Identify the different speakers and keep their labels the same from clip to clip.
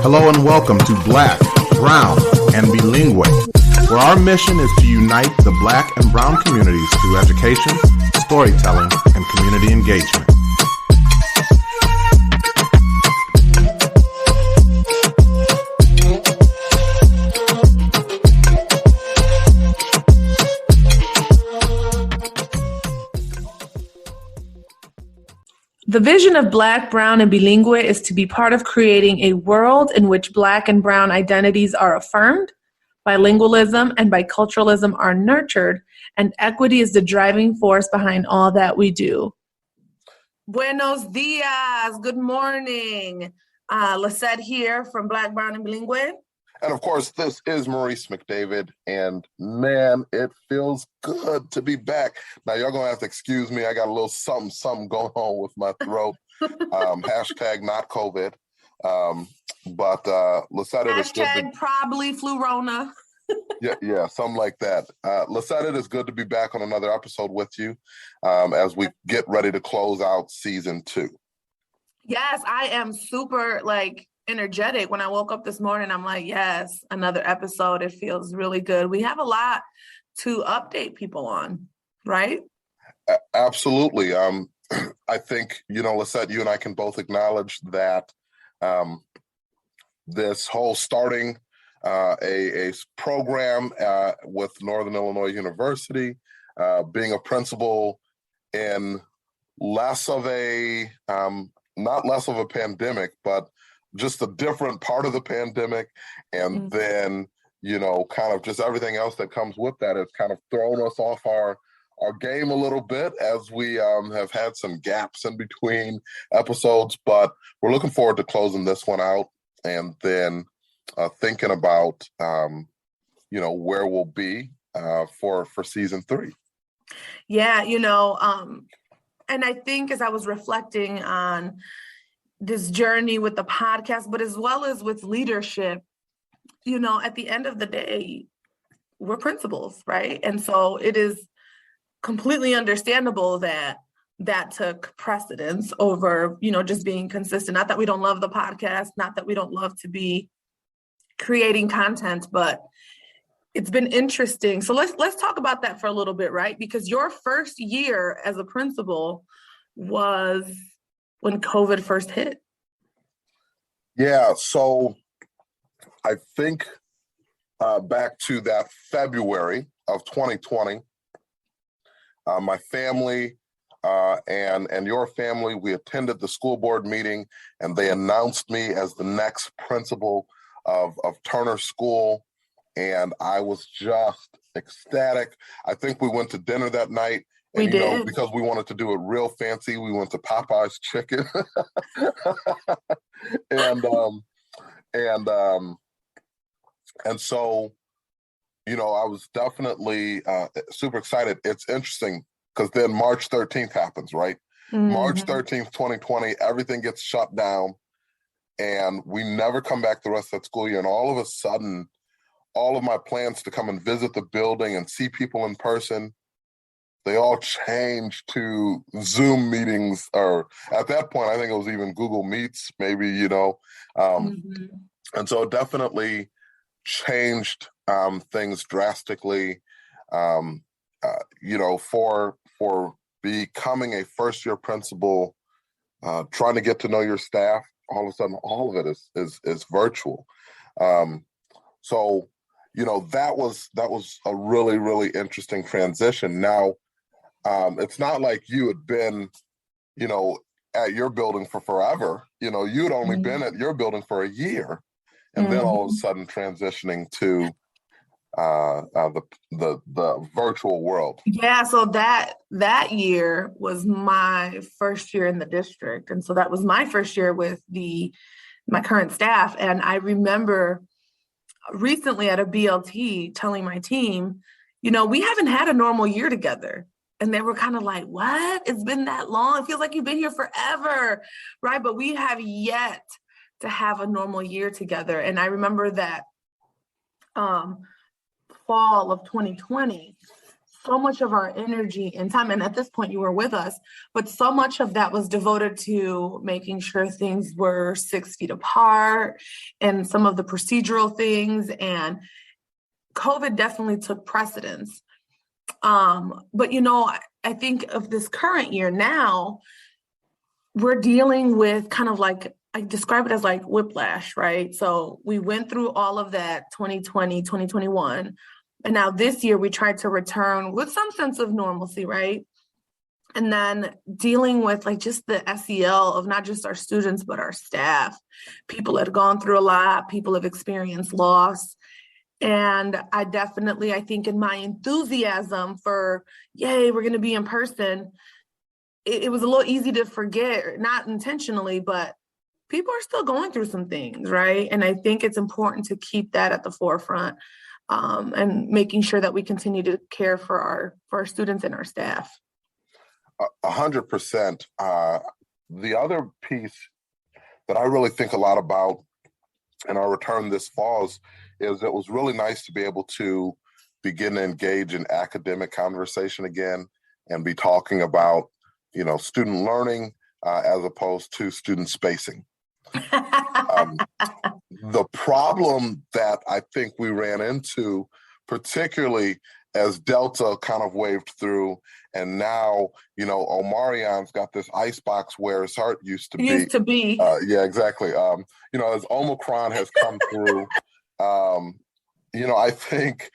Speaker 1: Hello and welcome to Black, Brown, and Bilingue, where our mission is to unite the Black and Brown communities through education, storytelling, and community engagement.
Speaker 2: The vision of Black, Brown, and Bilingue is to be part of creating a world in which Black and Brown identities are affirmed, bilingualism and biculturalism are nurtured, and equity is the driving force behind all that we do. Buenos dias. Good morning. Lissette here from Black, Brown, and Bilingue.
Speaker 3: And of course, this is Maurice McDavid, and man, it feels good to be back. Now, y'all gonna have to excuse me. I got a little something going on with my throat. Hashtag not COVID. But Lissette, it is good.
Speaker 2: Hashtag probably flu-rona.
Speaker 3: yeah, something like that. Lissette, it is good to be back on another episode with you as we get ready to close out season 2.
Speaker 2: Yes, I am super energetic. When I woke up this morning, I'm like, yes, another episode. It feels really good. We have a lot to update people on, right?
Speaker 3: Absolutely. I think, Lissette, you and I can both acknowledge that this whole starting a program with Northern Illinois University, being a principal in less of a, not less of a pandemic, but just a different part of the pandemic, and then, kind of just everything else that comes with that has kind of thrown us off our game a little bit as we have had some gaps in between episodes, but we're looking forward to closing this one out and then thinking about, where we'll be for season 3.
Speaker 2: Yeah, and I think as I was reflecting on this journey with the podcast, but as well as with leadership, at the end of the day, we're principals, right? And so it is completely understandable that took precedence over, just being consistent. Not that we don't love the podcast, not that we don't love to be creating content, but it's been interesting. So let's talk about that for a little bit, right? Because your first year as a principal was when COVID first hit.
Speaker 3: Yeah, so I think back to that February of 2020, my family and your family, we attended the school board meeting, and they announced me as the next principal of Turner School, and I was just ecstatic. I think we went to dinner that night. And,
Speaker 2: we did.
Speaker 3: Because we wanted to do it real fancy, we went to Popeye's Chicken. and so, I was definitely super excited. It's interesting because then March 13th happens, right? Mm-hmm. March 13th, 2020, everything gets shut down and we never come back the rest of that school year. And all of a sudden, all of my plans to come and visit the building and see people in person, they all changed to Zoom meetings, or at that point, I think it was even Google Meets, maybe, And so it definitely changed things drastically, for becoming a first-year principal, trying to get to know your staff. All of a sudden, all of it is virtual. So, that was a really, really interesting transition. Now, it's not like you had been, at your building for forever. You'd only been at your building for a year, and then all of a sudden transitioning to the virtual world.
Speaker 2: Yeah, so that year was my first year in the district, and so that was my first year with my current staff. And I remember recently at a BLT telling my team, we haven't had a normal year together. And they were kind of like, what? It's been that long? It feels like you've been here forever, right? But we have yet to have a normal year together. And I remember that fall of 2020, so much of our energy and time, and at this point you were with us, but so much of that was devoted to making sure things were 6 feet apart and some of the procedural things, and COVID definitely took precedence. But, you know, I think of this current year now, we're dealing with kind of like, I describe it as like whiplash, right? So we went through all of that 2020, 2021. And now this year we tried to return with some sense of normalcy, right? And then dealing with like just the SEL of not just our students, but our staff. People have gone through a lot, people have experienced loss. And I think in my enthusiasm for, yay, we're going to be in person, it was a little easy to forget, not intentionally, but people are still going through some things, right? And I think it's important to keep that at the forefront, and making sure that we continue to care for our students and our staff.
Speaker 3: 100%. The other piece that I really think a lot about in our return this fall is it was really nice to be able to begin to engage in academic conversation again and be talking about, you know, student learning as opposed to student spacing. The problem that I think we ran into, particularly as Delta kind of waved through, and now, you know, Omarion's got this icebox where his heart used to be. Yeah, exactly. You know, as Omicron has come through, you know, I think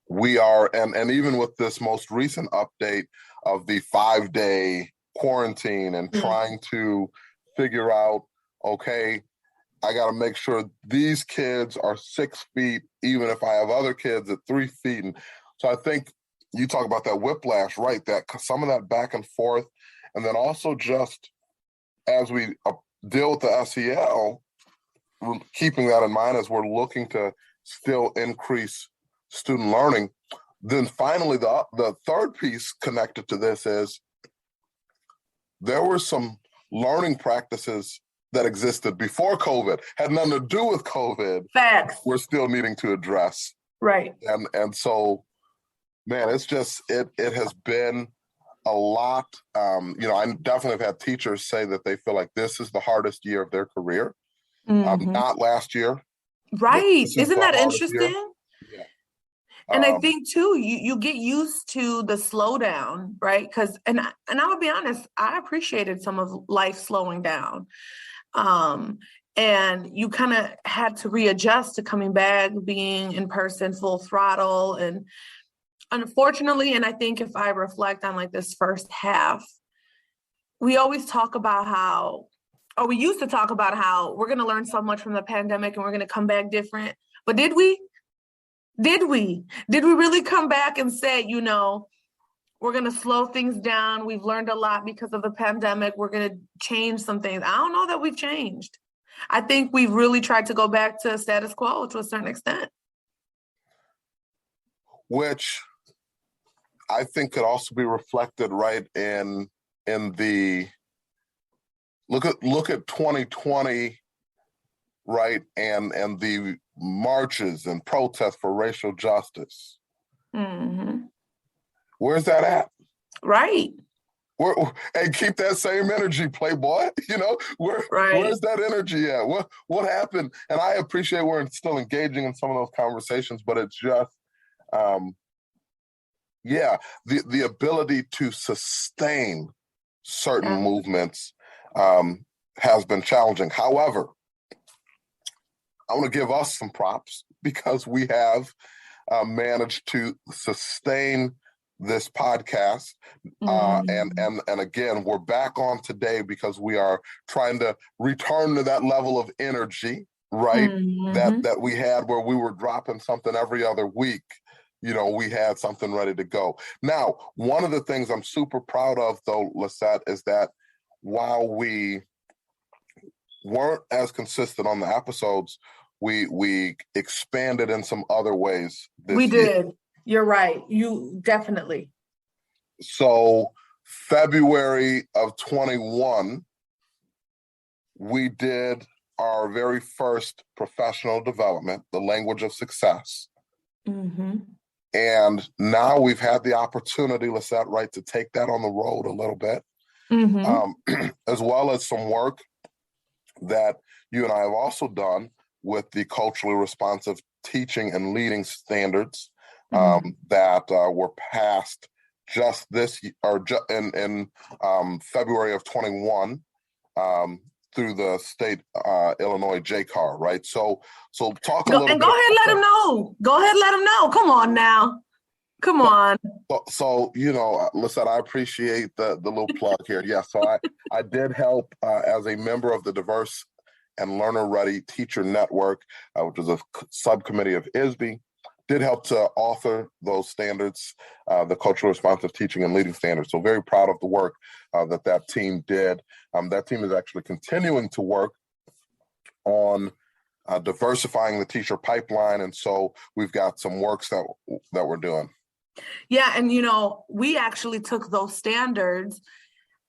Speaker 3: we are, and even with this most recent update of the 5-day quarantine and trying to figure out, okay, I got to make sure these kids are 6 feet, even if I have other kids at 3 feet. And so I think you talk about that whiplash, right? That some of that back and forth. And then also just as we deal with the SEL, keeping that in mind as we're looking to still increase student learning. Then finally, the third piece connected to this is there were some learning practices that existed before COVID, had nothing to do with COVID.
Speaker 2: Facts.
Speaker 3: We're still needing to address.
Speaker 2: Right.
Speaker 3: And so, man, it's just, it has been a lot. You know, I definitely have had teachers say that they feel like this is the hardest year of their career. Not last year.
Speaker 2: Right. Isn't that interesting?
Speaker 3: Yeah.
Speaker 2: And I think too, you get used to the slowdown, right? Because and I would be honest, I appreciated some of life slowing down. And you kind of had to readjust to coming back, being in person, full throttle. And unfortunately, and I think if I reflect on like this first half, we always talk about how, or we used to talk about how we're going to learn so much from the pandemic and we're going to come back different. But did we? Did we really come back and say, you know, we're going to slow things down. We've learned a lot because of the pandemic. We're going to change some things. I don't know that we've changed. I think we've really tried to go back to status quo to a certain extent.
Speaker 3: Which I think could also be reflected right in the look at 2020, right, and the marches and protests for racial justice.
Speaker 2: Mm-hmm.
Speaker 3: Where's that at?
Speaker 2: Right.
Speaker 3: And keep that same energy, Playboy. You know, where's that energy at? What happened? And I appreciate we're still engaging in some of those conversations, but it's just, the ability to sustain certain movements has been challenging. However, I want to give us some props because we have managed to sustain this podcast. And again, we're back on today because we are trying to return to that level of energy, right? That we had where we were dropping something every other week. You know, we had something ready to go. Now, one of the things I'm super proud of, though, Lissette, is that while we weren't as consistent on the episodes, we expanded in some other ways this year.
Speaker 2: Did. You're right. You definitely.
Speaker 3: So February of 21, we did our very first professional development, The Language of Success.
Speaker 2: Mm-hmm.
Speaker 3: And now we've had the opportunity, Lissette, right, to take that on the road a little bit, as well as some work that you and I have also done with the culturally responsive teaching and leading standards that were passed just this or in February of 21 through the state Illinois JCAR, right? So talk a little bit.
Speaker 2: Go ahead and let them know. Go ahead and let them know. Come on now. Come on.
Speaker 3: So listen, I appreciate the little plug here. Yeah, so I did help as a member of the Diverse and Learner Ready Teacher Network, which is a subcommittee of ISBE, did help to author those standards, the culturally responsive teaching and leading standards. So very proud of the work that team did. That team is actually continuing to work on diversifying the teacher pipeline. And so we've got some works that we're doing.
Speaker 2: Yeah, and we actually took those standards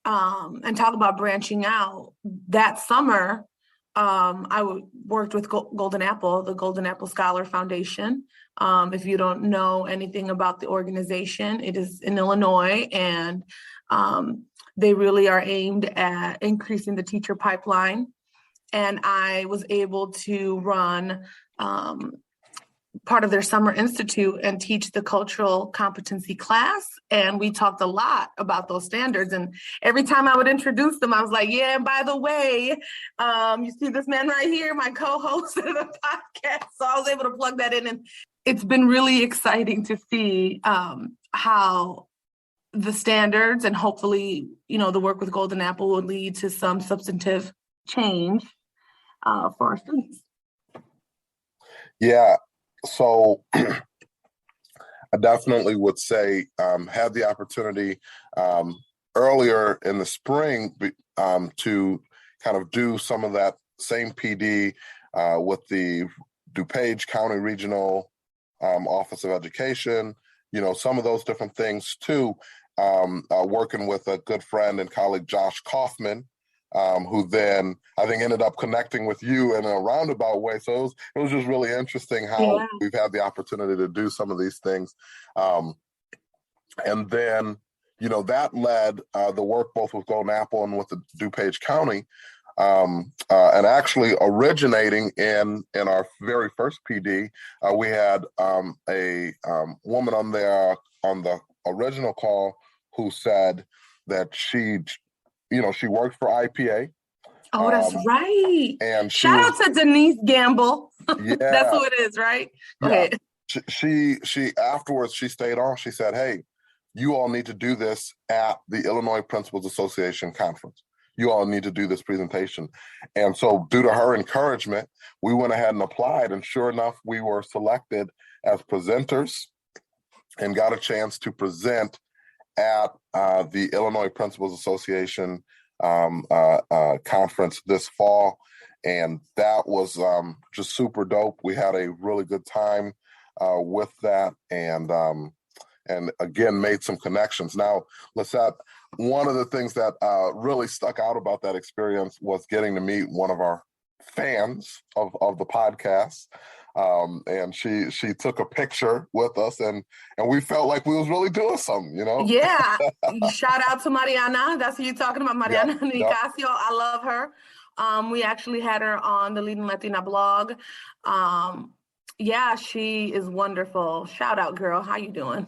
Speaker 2: and talk about branching out. That summer, I worked with Golden Apple, the Golden Apple Scholar Foundation. If you don't know anything about the organization, it is in Illinois, and they really are aimed at increasing the teacher pipeline. And I was able to run part of their summer institute and teach the cultural competency class. And we talked a lot about those standards. And every time I would introduce them, I was like, yeah, and by the way, you see this man right here, my co-host of the podcast. So I was able to plug that in. And it's been really exciting to see how the standards and hopefully, the work with Golden Apple will lead to some substantive change for our students.
Speaker 3: Yeah. So I definitely would say had the opportunity earlier in the spring to kind of do some of that same PD with the DuPage County Regional Office of Education, some of those different things too, working with a good friend and colleague, Josh Kaufman, who then I think ended up connecting with you in a roundabout way. So it was just really interesting how we've had the opportunity to do some of these things. And then, that led the work both with Golden Apple and with the DuPage County, and actually originating in our very first PD, we had a woman on the original call who said that she worked for IPA.
Speaker 2: Oh, that's right.
Speaker 3: And
Speaker 2: shout out to Denise Gamble.
Speaker 3: Yeah,
Speaker 2: that's who it is, right? Go ahead.
Speaker 3: She afterwards, she stayed on. She said, hey, you all need to do this at the Illinois Principals Association conference. You all need to do this presentation. And so due to her encouragement, we went ahead and applied. And sure enough, we were selected as presenters and got a chance to present at the Illinois Principals Association conference this fall. And that was just super dope. We had a really good time with that, and again, made some connections. Now, Lissette, one of the things that really stuck out about that experience was getting to meet one of our fans of the podcast. And she took a picture with us, and we felt like we was really doing something,
Speaker 2: Yeah. Shout out to Mariana. That's who you're talking about, Mariana Nicasio. Yep. I love her. We actually had her on the Leading Latina blog. Yeah, she is wonderful. Shout out, girl. How you doing?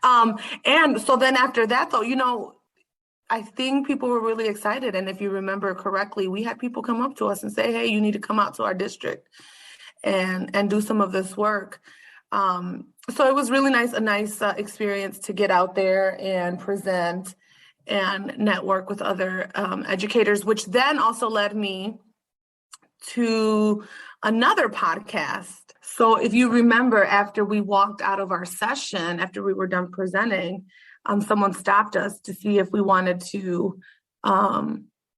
Speaker 2: And so then after that, though, I think people were really excited. And if you remember correctly, we had people come up to us and say, hey, you need to come out to our district and do some of this work. So it was really nice, a nice experience to get out there and present and network with other educators, which then also led me to another podcast. So if you remember, after we walked out of our session, after we were done presenting, someone stopped us to see if we wanted to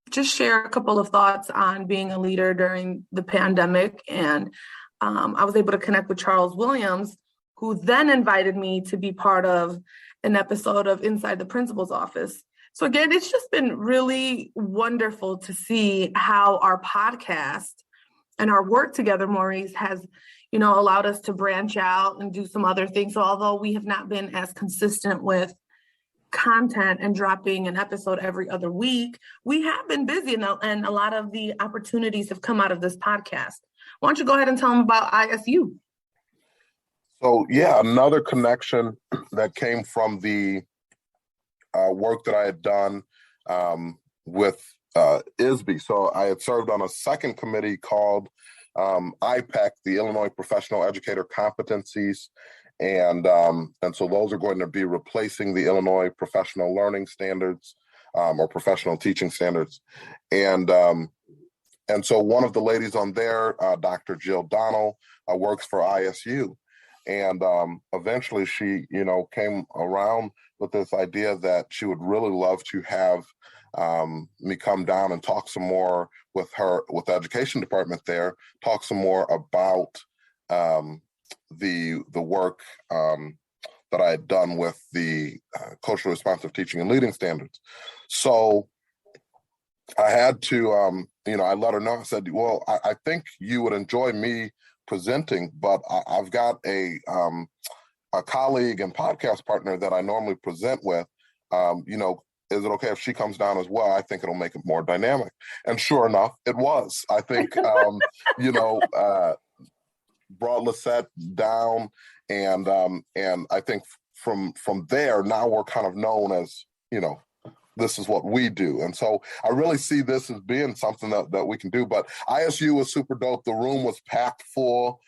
Speaker 2: just share a couple of thoughts on being a leader during the pandemic. And I was able to connect with Charles Williams, who then invited me to be part of an episode of Inside the Principal's Office. So again, it's just been really wonderful to see how our podcast and our work together, Maurice, has, allowed us to branch out and do some other things. So although we have not been as consistent with content and dropping an episode every other week, we have been busy, and a lot of the opportunities have come out of this podcast. Why don't you go ahead and tell them about ISU?
Speaker 3: So yeah, another connection that came from the work that I had done with ISB. So I had served on a second committee called IPEC, the Illinois Professional Educator Competencies. And so those are going to be replacing the Illinois Professional Learning Standards or Professional Teaching Standards. And so one of the ladies on there, Dr. Jill Donnell, works for ISU. And eventually she, came around with this idea that she would really love to have me come down and talk some more with the education department there, talk some more about the work that I had done with the culturally responsive teaching and leading standards. So I had to, I let her know. I said, well, I think you would enjoy me presenting, but I've got a colleague and podcast partner that I normally present with. Is it okay if she comes down as well? I think it'll make it more dynamic. And sure enough, it was. I think, brought Lissette down, and I think from there now we're kind of known as, this is what we do. And so I really see this as being something that we can do. But ISU was super dope. The room was packed full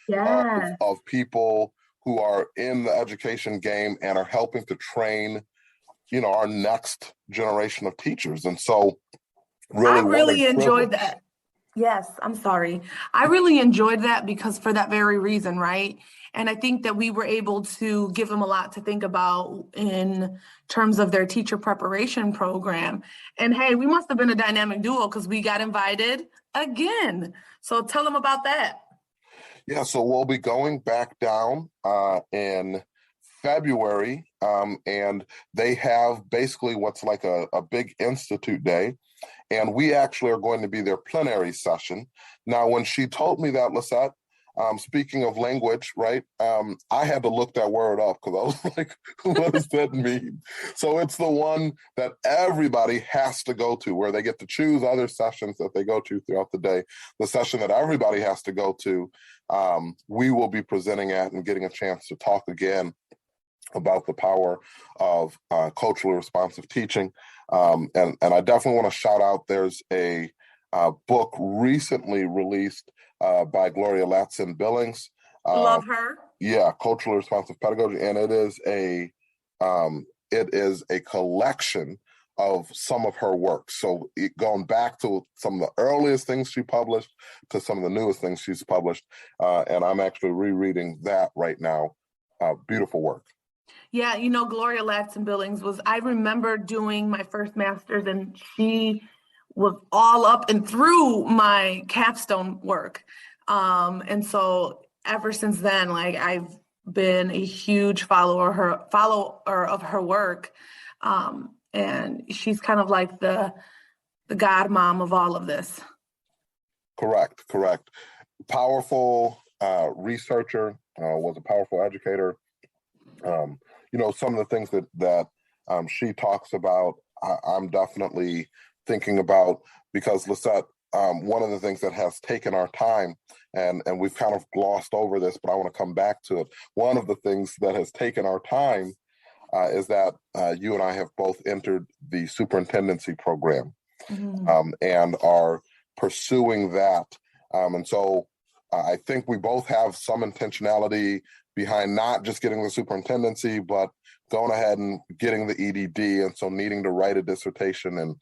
Speaker 3: of people who are in the education game and are helping to train, our next generation of teachers. And so
Speaker 2: I really enjoyed that. Yes, I'm sorry. I really enjoyed that because for that very reason, right? And I think that we were able to give them a lot to think about in terms of their teacher preparation program. And hey, we must have been a dynamic duo because we got invited again. So tell them about that.
Speaker 3: Yeah, so we'll be going back down in February, and they have basically what's like a big institute day. And we actually are going to be their plenary session. Now, when she told me that, Lissette, speaking of language, right, I had to look that word up because I was like, what does that mean? So it's the one that everybody has to go to, where they get to choose other sessions that they go to throughout the day. The session that everybody has to go to, we will be presenting at and getting a chance to talk again about the power of culturally responsive teaching. And I definitely want to shout out, there's a book recently released by Gloria, Ladson, Billings.
Speaker 2: Love her.
Speaker 3: Yeah, culturally responsive pedagogy, and it is a collection of some of her work. So going back to some of the earliest things she published to some of the newest things she's published, and I'm actually rereading that right now. Beautiful work.
Speaker 2: Yeah, Gloria Ladson Billings I remember doing my first master's, and she was all up and through my capstone work. And so ever since then, I've been a huge follower of her work. And she's kind of like the godmom of all of this.
Speaker 3: Correct. Powerful researcher, was a powerful educator. Some of the things that she talks about, I'm definitely thinking about, because Lissette, one of the things that has taken our time, and we've kind of glossed over this, but I want to come back to it. One of the things that has taken our time is that you and I have both entered the superintendency program, and are pursuing that. And so I think we both have some intentionality behind not just getting the superintendency, but going ahead and getting the EDD, and so needing to write a dissertation and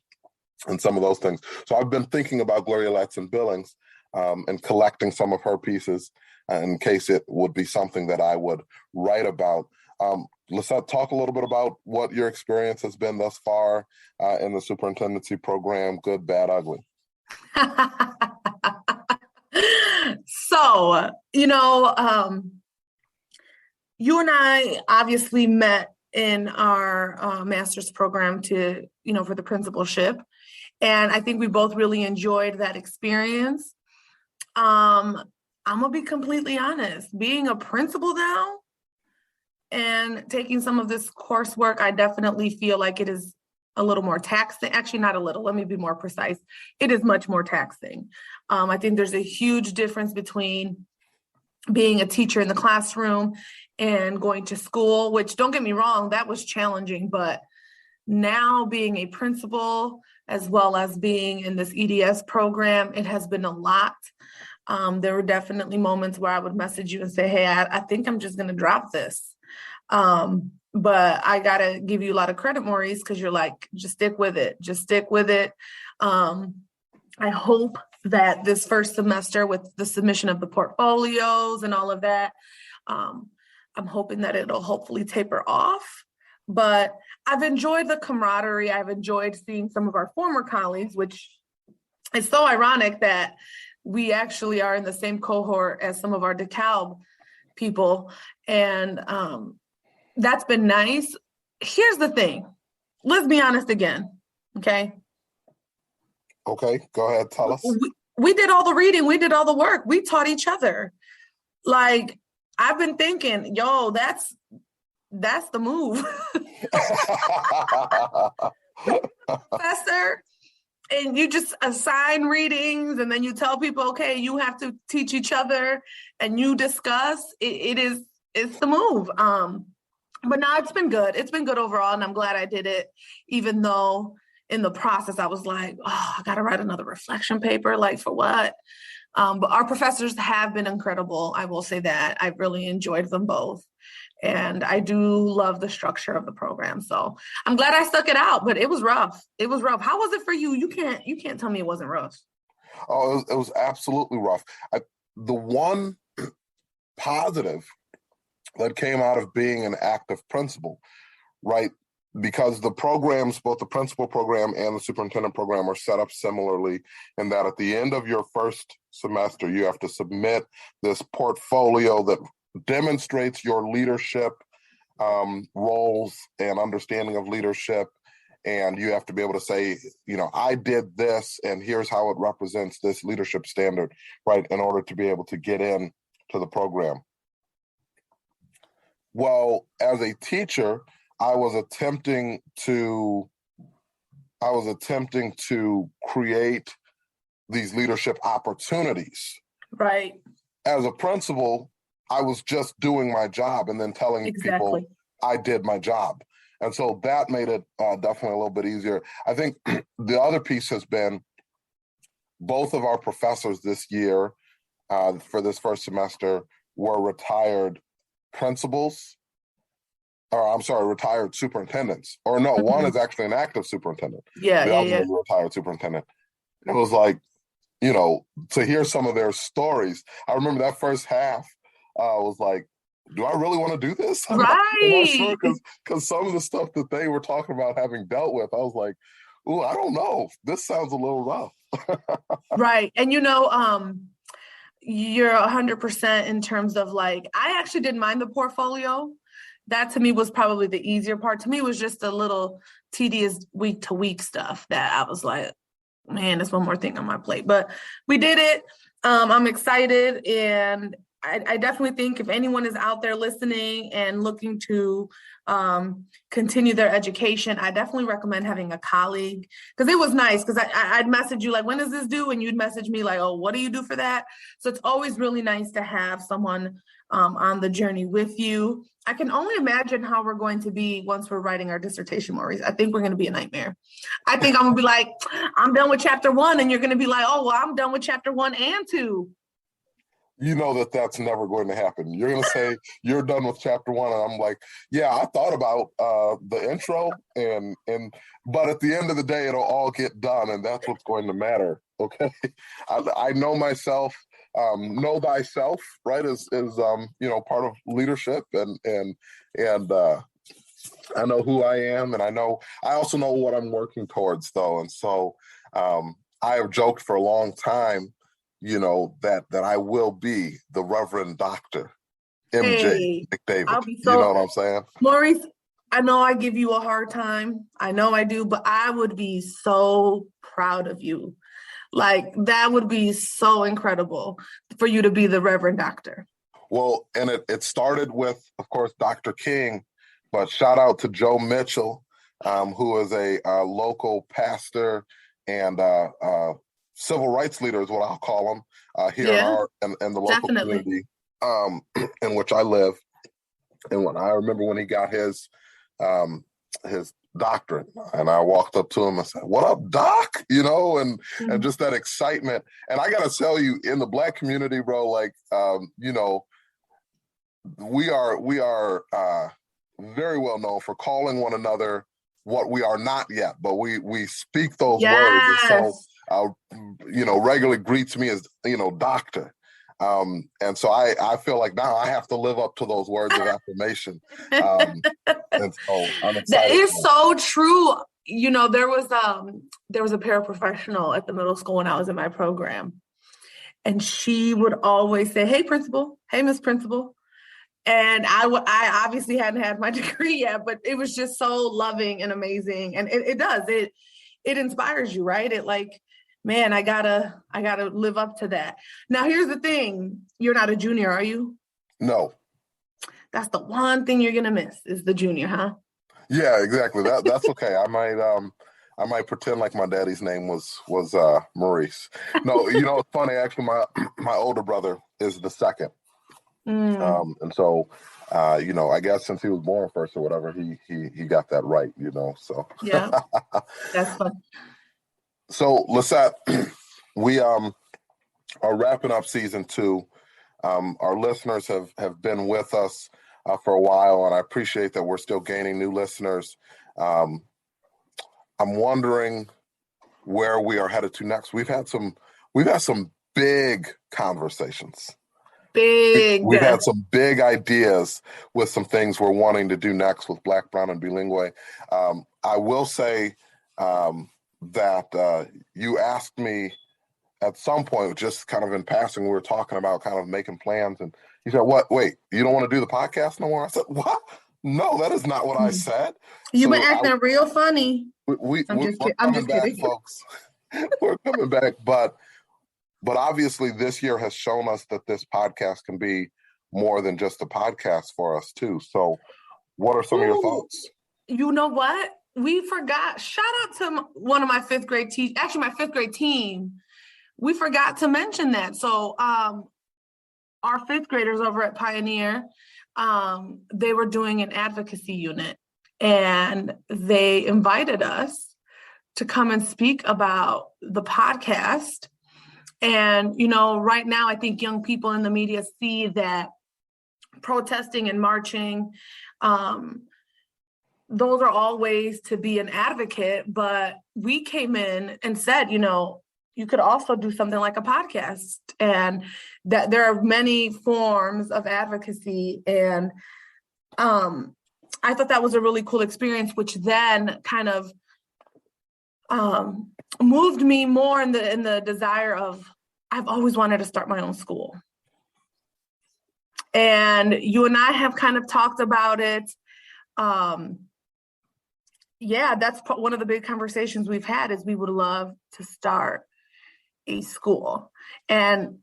Speaker 3: some of those things. So I've been thinking about Gloria Ladson Billings and collecting some of her pieces in case it would be something that I would write about. Lissette, talk a little bit about what your experience has been thus far in the superintendency program, good, bad, ugly.
Speaker 2: So, you and I obviously met in our master's program for the principalship. And I think we both really enjoyed that experience. I I'm gonna be completely honest. Being a principal now and taking some of this coursework, I definitely feel like it is a little more taxing. Actually, not a little. Let me be more precise. It is much more taxing. I think there's a huge difference between being a teacher in the classroom and going to school, which, don't get me wrong, that was challenging, but now being a principal as well as being in this EDS program, it has been a lot. There were definitely moments where I would message you and say, hey, I think I'm just going to drop this. But I got to give you a lot of credit, Maurice, because you're like, just stick with it. Just stick with it. I hope that this first semester with the submission of the portfolios and all of that, I'm hoping that it'll hopefully taper off. But I've enjoyed the camaraderie. I've enjoyed seeing some of our former colleagues, which is so ironic that we actually are in the same cohort as some of our DeKalb people. And that's been nice. Here's the thing. Let's be honest again, okay?
Speaker 3: Okay, go ahead, tell us.
Speaker 2: We did all the reading. We did all the work. We taught each other. Like, I've been thinking, yo, that's the move. Professor, and you just assign readings and then you tell people, okay, you have to teach each other and you discuss. It's the move. But no, it's been good. It's been good overall, and I'm glad I did it, even though in the process I was like, oh, I got to write another reflection paper, like for what? But our professors have been incredible. I will say that. I've really enjoyed them both. And I do love the structure of the program. So I'm glad I stuck it out, but it was rough. It was rough. How was it for you? You can't tell me it wasn't rough.
Speaker 3: Oh, it was absolutely rough. The one positive that came out of being an active principal, right? Because the programs, both the principal program and the superintendent program, are set up similarly in that at the end of your first semester, you have to submit this portfolio that demonstrates your leadership roles and understanding of leadership. And you have to be able to say, I did this, and here's how it represents this leadership standard, right, in order to be able to get in to the program. Well, as a teacher, I was attempting to create these leadership opportunities.
Speaker 2: Right.
Speaker 3: As a principal, I was just doing my job and then telling people I did my job. And so that made it definitely a little bit easier. I think the other piece has been both of our professors this year for this first semester were retired principals. Retired superintendents. Or no, one is actually an active superintendent. The other is a retired superintendent. It was like, to hear some of their stories. I remember that first half, I was like, do I really want to do this? I'm not sure, because some of the stuff that they were talking about having dealt with, I was like, ooh, I don't know. This sounds a little rough.
Speaker 2: Right. And you're 100% in terms of like, I actually didn't mind the portfolio. That to me was probably the easier part. To me, it was just a little tedious week to week stuff that I was like, man, there's one more thing on my plate. But we did it. I'm excited. And I definitely think if anyone is out there listening and looking to continue their education, I definitely recommend having a colleague, because it was nice because I'd message you like, when is this due? And you'd message me like, oh, what do you do for that? So it's always really nice to have someone on the journey with you. I can only imagine how we're going to be once we're writing our dissertation, Maurice. I think we're going to be a nightmare. I think I'm going to be like, I'm done with chapter 1. And you're going to be like, oh, well, I'm done with chapter 1 and 2.
Speaker 3: You know that's never going to happen. You're going to say you're done with chapter 1. And I'm like, yeah, I thought about the intro. But at the end of the day, it'll all get done. And that's what's going to matter. Okay. I know myself. Know thyself, right, is part of leadership, and I know who I am, and I also know what I'm working towards, though. And so I have joked for a long time, that I will be the Reverend Dr. MJ McDavid. You know what I'm saying?
Speaker 2: Maurice, I know I give you a hard time. I know I do, but I would be so proud of you. Like, that would be so incredible for you to be the Reverend Doctor.
Speaker 3: Well, and it started with, of course, Dr. King, but shout out to Joe Mitchell, who is a local pastor and civil rights leader is what I'll call him here in the local community in which I live. And when I remember when he got his doctorate, and I walked up to him and said, "What up, Doc?" And just that excitement. And I gotta tell you, in the Black community, bro, like we are very well known for calling one another what we are not yet, but we speak those words. And so regularly greets me as doctor. And so I feel like now I have to live up to those words of affirmation. And so I'm excited.
Speaker 2: That is so true. There was a paraprofessional at the middle school when I was in my program, and she would always say, "Hey, principal. Hey, Miss Principal." And I obviously hadn't had my degree yet, but it was just so loving and amazing. And it inspires you, right? It like, man, I gotta live up to that. Now, here's the thing. You're not a junior, are you?
Speaker 3: No.
Speaker 2: That's the one thing you're gonna miss is the junior, huh?
Speaker 3: Yeah, exactly. That's okay. I might pretend like my daddy's name was Maurice. No, it's funny. Actually, my older brother is the second. And so, I guess since he was born first or whatever, he got that right, so.
Speaker 2: Yeah, that's fun.
Speaker 3: So, Lissette, we are wrapping up season 2. Our listeners have been with us for a while, and I appreciate that we're still gaining new listeners. I'm wondering where we are headed to next. We've had some big conversations. We've had some big ideas with some things we're wanting to do next with Black, Brown, and Bilingue. I will say that you asked me at some point, just kind of in passing, we were talking about kind of making plans, and you said, "What? Wait, you don't want to do the podcast no more?" I said, "What? No, that is not what I said."
Speaker 2: You've been acting real funny.
Speaker 3: We're coming back, folks. We're coming back, but obviously this year has shown us that this podcast can be more than just a podcast for us too. So what are some of your thoughts?
Speaker 2: You know what? We forgot. Shout out to one of my fifth grade teachers, actually my fifth grade team. We forgot to mention that. So our fifth graders over at Pioneer, they were doing an advocacy unit, and they invited us to come and speak about the podcast. And, right now, I think young people in the media see that protesting and marching, those are all ways to be an advocate. But we came in and said, you could also do something like a podcast, and that there are many forms of advocacy. And I thought that was a really cool experience, which then kind of moved me more in the desire of, I've always wanted to start my own school. And you and I have kind of talked about it. That's one of the big conversations we've had, is we would love to start a school. And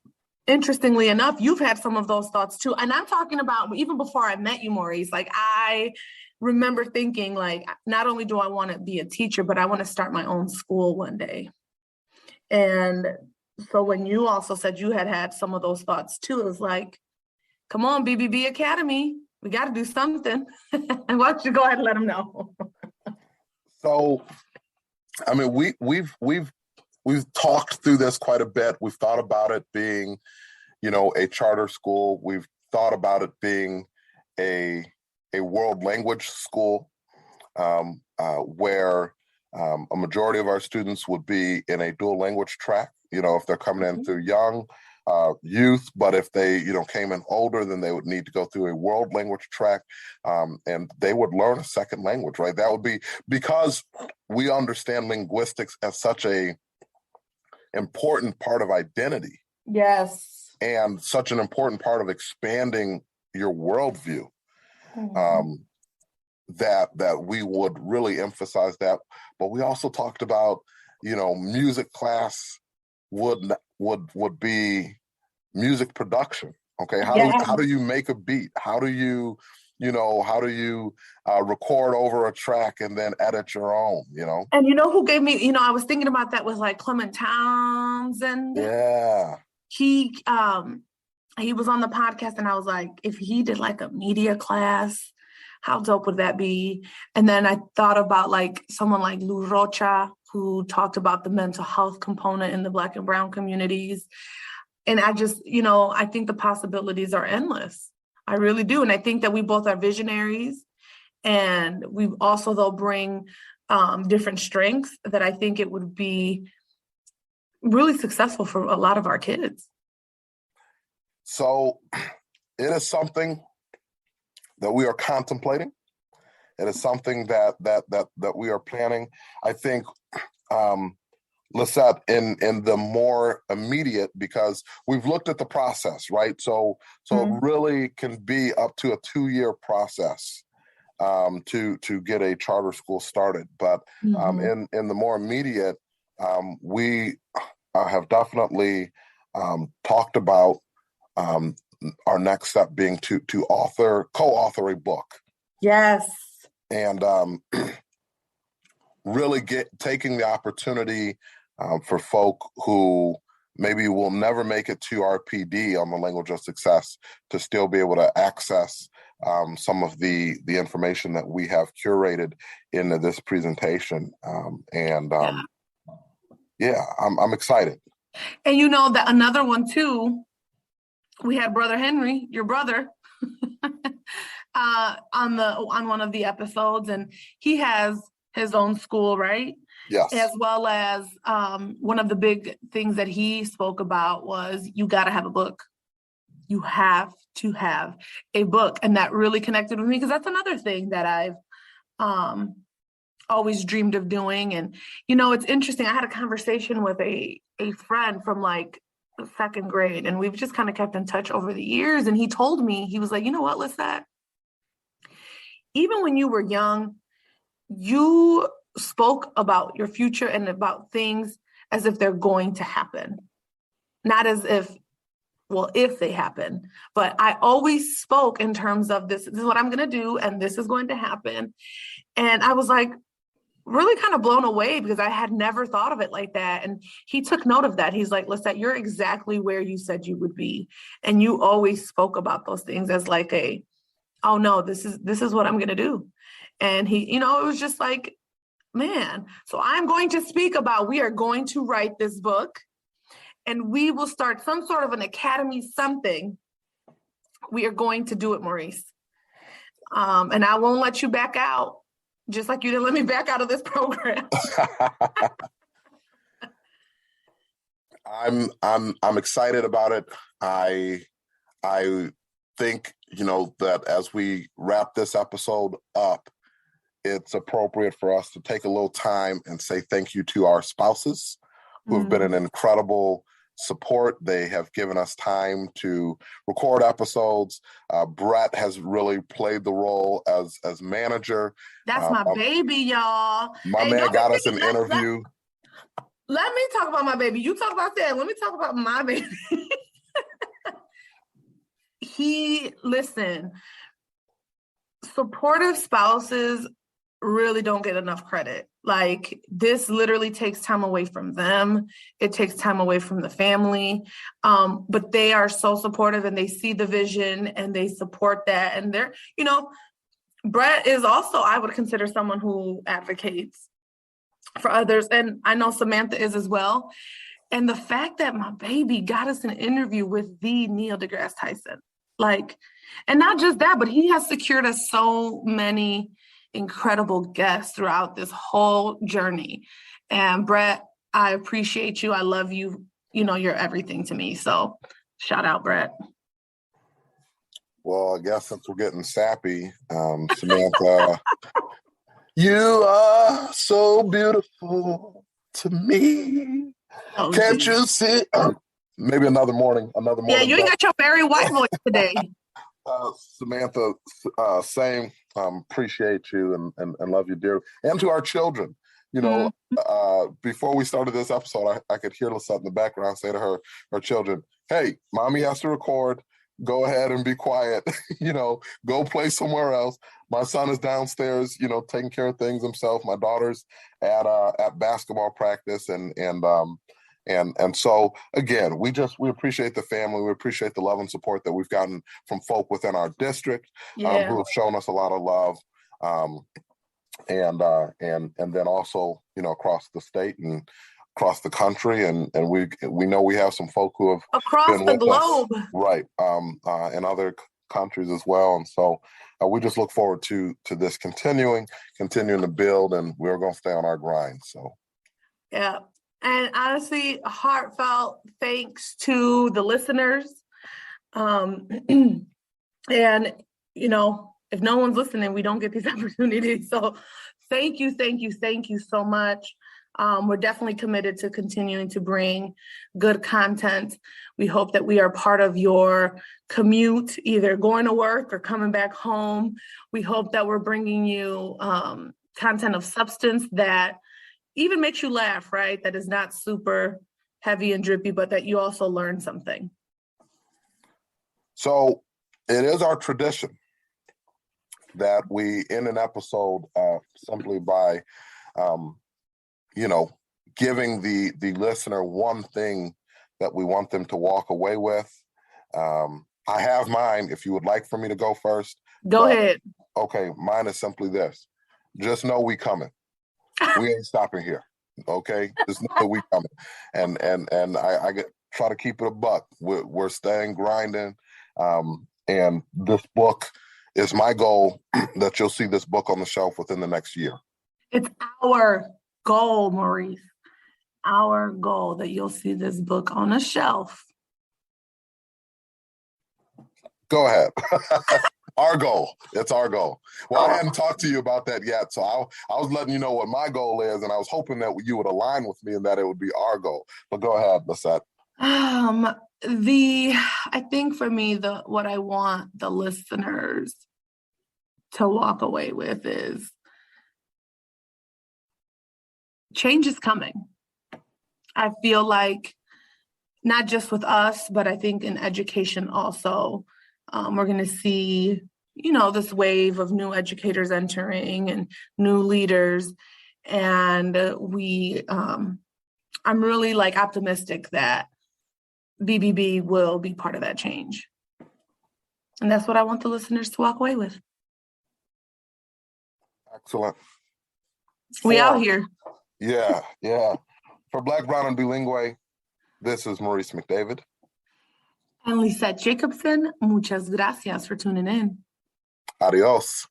Speaker 2: interestingly enough, you've had some of those thoughts too. And I'm talking about even before I met you, Maurice. Like, I remember thinking, like, not only do I want to be a teacher, but I want to start my own school one day. And so when you also said you had some of those thoughts too, it was like, come on, BBB Academy, we got to do something. And why don't you go ahead and let them know?
Speaker 3: So, I mean, we've talked through this quite a bit. We've thought about it being, a charter school. We've thought about it being a world language school, where a majority of our students would be in a dual language track. If they're coming in through young youth, but if they, came in older, then they would need to go through a world language track, and they would learn a second language, right? That would be because we understand linguistics as such a important part of identity.
Speaker 2: Yes.
Speaker 3: And such an important part of expanding your worldview, that we would really emphasize that. But we also talked about, music class would be music production. Okay,
Speaker 2: Yeah.
Speaker 3: how do you make a beat? How do you record over a track and then edit your own?
Speaker 2: And who gave me, I was thinking about that was like Clement Townsend.
Speaker 3: Yeah.
Speaker 2: He was on the podcast, and I was like, if he did like a media class, how dope would that be? And then I thought about like someone like Lou Rocha, who talked about the mental health component in the Black and Brown communities. And I just, I think the possibilities are endless. I really do. And I think that we both are visionaries, and we also, though, bring different strengths that I think it would be really successful for a lot of our kids.
Speaker 3: So it is something that we are contemplating. It is something that we are planning. I think, Lissette, in the more immediate, because we've looked at the process, right? So it really can be up to a 2-year process to get a charter school started. But in the more immediate, we have definitely talked about our next step being to co-author a book.
Speaker 2: Yes.
Speaker 3: And really taking the opportunity for folk who maybe will never make it to RPD on the language of success to still be able to access some of the information that we have curated into this presentation. I'm excited.
Speaker 2: And that another one too, we had Brother Henry, your brother, on one of the episodes, and he has his own school, right?
Speaker 3: Yes.
Speaker 2: As well as one of the big things that he spoke about was you got to have a book. You have to have a book. And that really connected with me, because that's another thing that I've always dreamed of doing. And, it's interesting. I had a conversation with a friend from like the second grade, and we've just kind of kept in touch over the years. And he told me, he was like, you know what, Lissette? Even when you were young, you spoke about your future and about things as if they're going to happen. Not as if they happen, but I always spoke in terms of this is what I'm going to do, and this is going to happen. And I was like, really kind of blown away, because I had never thought of it like that. And he took note of that. He's like, Lissette, you're exactly where you said you would be. And you always spoke about those things as like oh no, this is what I'm going to do. And he, it was just like, man, so I'm going to speak about, we are going to write this book, and we will start some sort of an academy, something. We are going to do it, Maurice. And I won't let you back out, just like you didn't let me back out of this program.
Speaker 3: I'm excited about it. I think, that as we wrap this episode up, it's appropriate for us to take a little time and say thank you to our spouses who have been an incredible support. They have given us time to record episodes. Brett has really played the role as manager.
Speaker 2: That's my baby, y'all.
Speaker 3: My man got us an interview.
Speaker 2: Let me talk about my baby. You talk about that. Let me talk about my baby. Supportive spouses really don't get enough credit. Like, this literally takes time away from them. It takes time away from the family. But they are so supportive, and they see the vision, and they support that. And they're, Brett is also, I would consider, someone who advocates for others. And I know Samantha is as well. And the fact that my baby got us an interview with the Neil deGrasse Tyson, and not just that, but he has secured us so many incredible guests throughout this whole journey. And Brett, I appreciate you. I love you. You're everything to me. So shout out, Brett.
Speaker 3: Well, I guess since we're getting sappy, Samantha, you are so beautiful to me.
Speaker 2: Oh,
Speaker 3: Can't
Speaker 2: geez.
Speaker 3: you see? Maybe another morning.
Speaker 2: Yeah, you ain't got your Barry White voice today.
Speaker 3: Samantha, same. Appreciate you and love you dearly. And to our children, You know, before we started this episode, I could hear Lissette in the background say to her children, "Hey, mommy has to record. Go ahead and be quiet. You know, go play somewhere else." My son is downstairs, you know, taking care of things himself. My daughter's at basketball practice, and so again, we appreciate the family. We appreciate the love and support that we've gotten from folk within our district who have shown us a lot of love. And then also, you know, across the state and across the country, and we know we have some folk who have
Speaker 2: across
Speaker 3: been
Speaker 2: the
Speaker 3: with
Speaker 2: globe,
Speaker 3: us, right? In other countries as well, and so we just look forward to this continuing to build, and we're going to stay on our grind. So,
Speaker 2: yeah, and honestly, heartfelt thanks to the listeners, and you know, if no one's listening, we don't get these opportunities. So thank you so much. We're definitely committed to continuing to bring good content. We hope that we are part of your commute, either going to work or coming back home. We hope that we're bringing you content of substance that even makes you laugh, right? That is not super heavy and drippy, but that you also learn something.
Speaker 3: So it is our tradition that we end an episode simply by, you know, giving the listener one thing that we want them to walk away with. I have mine if you would like for me to go first.
Speaker 2: Go ahead.
Speaker 3: Okay, mine is simply this. Just know we coming. We ain't stopping here. Okay? Just know that we coming. And I try to keep it a buck. We're staying grinding. And this book is my goal that you'll see this book on the shelf within the next year.
Speaker 2: It's our goal, Maurice. Our goal that you'll see this book on a shelf.
Speaker 3: Go ahead. Our goal. It's our goal. Well, I hadn't talked to you about that yet, so I was letting you know what my goal is, and I was hoping that you would align with me and that it would be our goal. But go ahead, Lissette.
Speaker 2: I think for me, what I want the listeners to walk away with is change is coming. I feel like not just with us, but I think in education also, we're going to see, you know, this wave of new educators entering and new leaders. And I'm really like optimistic that BBB will be part of that change. And that's what I want the listeners to walk away with.
Speaker 3: Excellent.
Speaker 2: We out here.
Speaker 3: Yeah. For Black, Brown, and Bilingue, this is Maurice McDavid.
Speaker 2: And Lissette Jacobson, muchas gracias for tuning in.
Speaker 3: Adios.